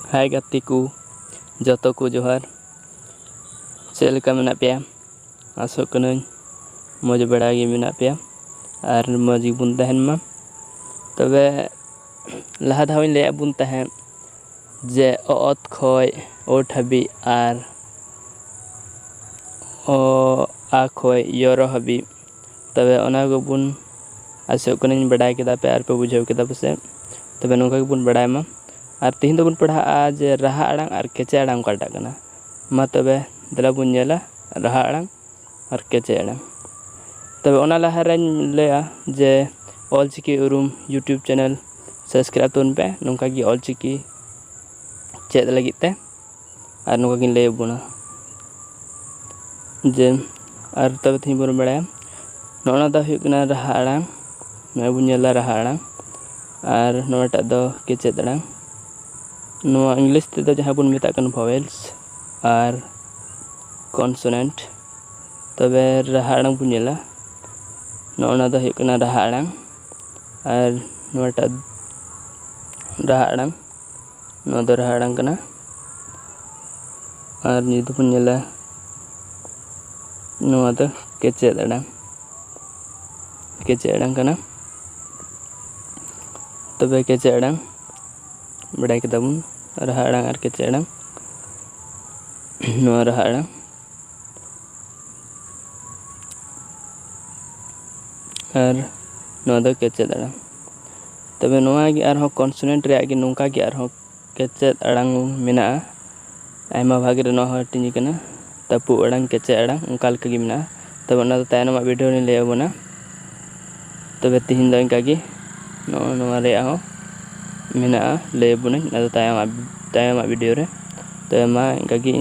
हाय गाती को जतो को जोहार चेक लेका मेना पेया आसोग कनाኝ मज बड़ा गे मेना पेया और मज गिबुन तहन मा तबे लहा धावइन ले बुन तहन जे अत खय ओ हाबि और आ खय यरो हाबि तबे ओना गबुन आसोग कनाኝ बड़ा केदा पे और पे बुझाव केदा पसे तबे नोका गबुन बड़ा मा और तीन दबुन पढ़ा जे राहा आड़ांग और केचे आड़ांग काटा कना मा तबे दला बुन नेला राहा आड़ांग और केचे आड़ांग तबे ओना लाहा रेन लेया जे ऑलचिकी उरुम यूट्यूब चैनल सब्सक्राइब तोन पे नोका गी ऑलचिकी चेद लगित ते और नोका गिन ले बुना जे और तबे थी बुन बड़ा नोना दा हुई कना राहा आड़ांग मैं बुन नेला राहा आड़ांग और नोटा दो केचे आड़ांग नोआ इंग्लिश ते दो जहाँ बुन मेता कन वोवेल्स और कॉन्सोनेंट तबे राहा आड़ांग बुन नेला नोना दो हुई कना राहा आड़ांग और नोटा राहा आड़ांग नो दो राहा आड़ांग कना और नि दो बुन नेला नोआ दो केचे आड़ांग कना तबे केचे आड़ांग बड़ा के दबुन राहा आड़ांग और केचे आड़ांग नोआ राहा आड़ांग और नोआ दो केचे आड़ांग तबे नोआ गी आरहों कॉन्सोनेंट रे आगे नोंका गी आरहों केचे आड़ांग मेना आयमा भाग रे नोआ हटिनी कना तपु आड़ांग केचे आड़ांग उनका लका गी मेना तबे ओना दो तायनोमा वीडियो नि ले बना तबे तिहिन दो इनका गी नोआ रे आहों मेना ले बुनाኝ ना तायमा वीडियो रे तबे मा इनका गी